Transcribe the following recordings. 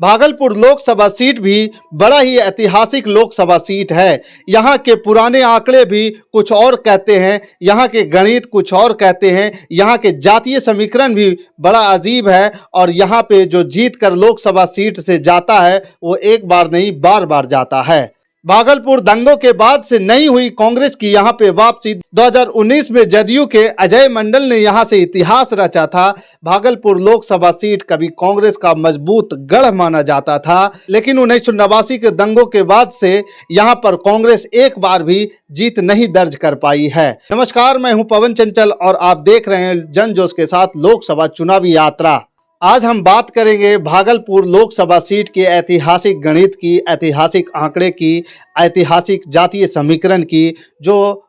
Bhagalpur Lok Sabha seat भी बड़ा ही ऐतिहासिक लोकसभा सीट है। यहाँ के पुराने आंकड़े भी कुछ और कहते हैं, यहाँ के गणित कुछ और कहते हैं, यहाँ के जातीय समीकरण भी बड़ा अजीब है। और यहाँ पे जो जीत कर लोकसभा सीट से जाता है वो एक बार नहीं बार बार जाता है। भागलपुर दंगों के बाद से नहीं हुई कांग्रेस की यहाँ पे वापसी। 2019 में जदयू के अजय मंडल ने यहाँ से इतिहास रचा था। भागलपुर लोकसभा सीट कभी कांग्रेस का मजबूत गढ़ माना जाता था, लेकिन 1989 के दंगों के बाद से यहाँ पर कांग्रेस एक बार भी जीत नहीं दर्ज कर पाई है। नमस्कार, मैं हूँ पवन चंचल और आप देख रहे हैं जन जोश के साथ लोकसभा चुनावी यात्रा। आज हम बात करेंगे भागलपुर लोकसभा सीट के ऐतिहासिक गणित की, ऐतिहासिक आंकड़े की, ऐतिहासिक जातीय समीकरण की, जो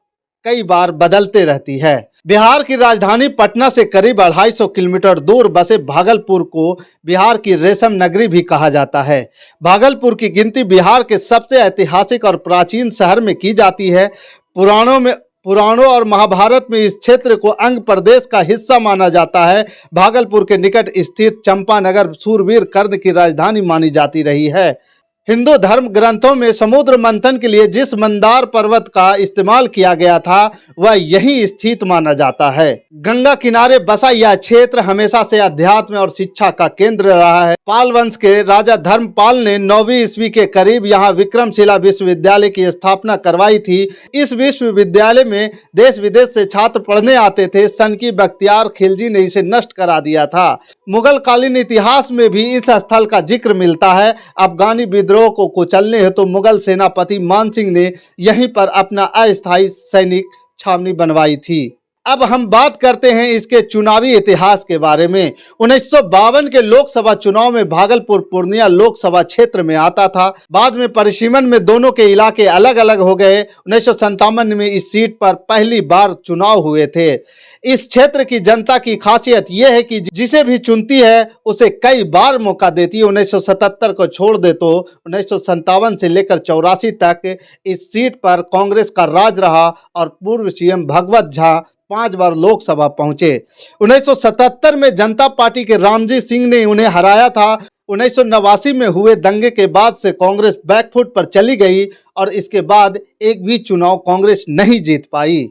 कई बार बदलते रहती है। बिहार की राजधानी पटना से करीब 250 किलोमीटर दूर बसे भागलपुर को बिहार की रेशम नगरी भी कहा जाता है। भागलपुर की गिनती बिहार के सबसे ऐतिहासिक और प्राचीन शहर में की जाती है। पुराणों और महाभारत में इस क्षेत्र को अंग प्रदेश का हिस्सा माना जाता है। भागलपुर के निकट स्थित चंपानगर सूरवीर कर्ण की राजधानी मानी जाती रही है। हिंदू धर्म ग्रंथों में समुद्र मंथन के लिए जिस मंदार पर्वत का इस्तेमाल किया गया था वह यहीं स्थित माना जाता है। गंगा किनारे बसा यह क्षेत्र हमेशा से अध्यात्म और शिक्षा का केंद्र रहा है। पाल वंश के राजा धर्मपाल ने 9वीं ईस्वी के करीब यहाँ विक्रमशिला विश्वविद्यालय की स्थापना करवाई थी। इस विश्वविद्यालय में देश विदेश से छात्र पढ़ने आते थे। सनकी बख्तियार खिलजी ने इसे नष्ट करा दिया था। मुगल कालीन इतिहास में भी इस स्थल का जिक्र मिलता है। अफगानी विद्रोह को कुचलने हेतु मुगल सेनापति मान सिंह ने यहीं पर अपना अस्थायी सैनिक छावनी बनवाई थी। अब हम बात करते हैं इसके चुनावी इतिहास के बारे में। 1952 के लोकसभा चुनाव में भागलपुर पूर्णिया लोकसभा क्षेत्र में आता था। बाद में परिसीमन में दोनों के इलाके अलग अलग हो गए। 1957 में इस सीट पर पहली बार चुनाव हुए थे। इस क्षेत्र की जनता की खासियत यह है कि जिसे भी चुनती है उसे कई बार मौका देती है। 1977 को छोड़ दे तो 1957 से लेकर 84 तक इस सीट पर कांग्रेस का राज रहा और पूर्व सीएम भगवत झा 5 बार लोकसभा पहुंचे। 1977 में जनता पार्टी के रामजी सिंह ने उन्हें हराया था। 1989 में हुए दंगे के बाद से कांग्रेस बैकफुट पर चली गई और इसके बाद एक भी चुनाव कांग्रेस नहीं जीत पाई।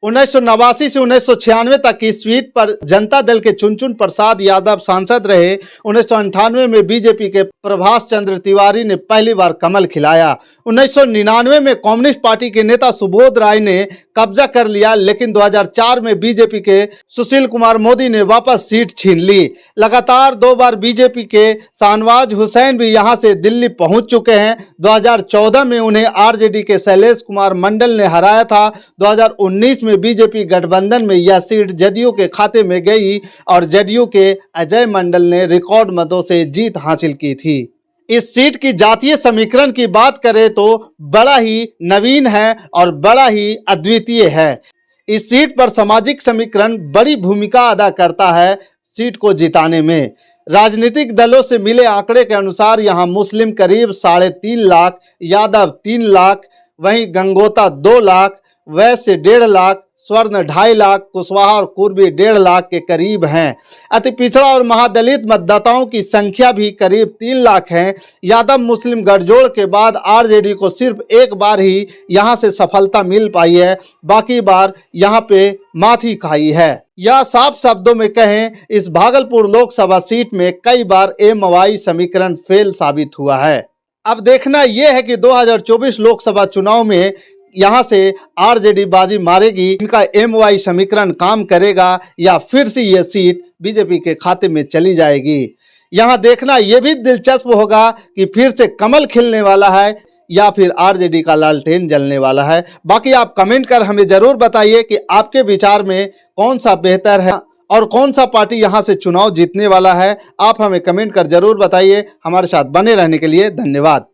1989 से 1996 तक इस सीट पर जनता दल के चुनचुन प्रसाद यादव सांसद रहे। 1998 में बीजेपी के प्रभाष चंद्र तिवारी ने पहली बार कमल खिलाया। 1999 में कम्युनिस्ट पार्टी के नेता सुबोध राय ने कब्जा कर लिया, लेकिन 2004 में बीजेपी के सुशील कुमार मोदी ने वापस सीट छीन ली। लगातार 2 बार बीजेपी के शाहनवाज हुसैन भी यहां से दिल्ली पहुंच चुके हैं। 2014 में उन्हें आरजेडी के शैलेश कुमार मंडल ने हराया था। 2019 में बीजेपी गठबंधन में यह सीट जदयू के खाते में गई और जदयू के अजय मंडल ने रिकॉर्ड मतों से जीत हासिल की थी। इस सीट की जातीय समीकरण की बात करें तो बड़ा ही नवीन है और बड़ा ही अद्वितीय है। इस सीट पर सामाजिक समीकरण बड़ी भूमिका अदा करता है सीट को जिताने में। राजनीतिक दलों से मिले आंकड़े के अनुसार यहाँ मुस्लिम करीब 3.5 लाख, यादव 3 लाख, वहीं गंगोता 2 लाख, वैश्य 1.5 लाख, स्वर्ण 2.5 लाख, कुशवाहा और कुर्मी 1.5 लाख के करीब हैं। अति पिछड़ा और महादलित मतदाताओं की संख्या भी करीब 3 लाख है। यादव मुस्लिम गठजोड़ के बाद आरजेडी को सिर्फ एक बार ही यहां से सफलता मिल पाई है, बाकी बार यहां पे माथी खाई है। या साफ शब्दों में कहें, इस भागलपुर लोकसभा सीट में कई बार एमवाई समीकरण फेल साबित हुआ है। अब देखना यह है कि 2024 लोकसभा चुनाव में यहाँ से आरजेडी बाजी मारेगी, इनका एमवाई समीकरण काम करेगा या फिर से यह सीट बीजेपी के खाते में चली जाएगी। यहाँ देखना यह भी दिलचस्प होगा कि फिर से कमल खिलने वाला है या फिर आरजेडी का लालटेन जलने वाला है। बाकी आप कमेंट कर हमें जरूर बताइए कि आपके विचार में कौन सा बेहतर है और कौन सा पार्टी यहाँ से चुनाव जीतने वाला है। आप हमें कमेंट कर जरूर बताइए। हमारे साथ बने रहने के लिए धन्यवाद।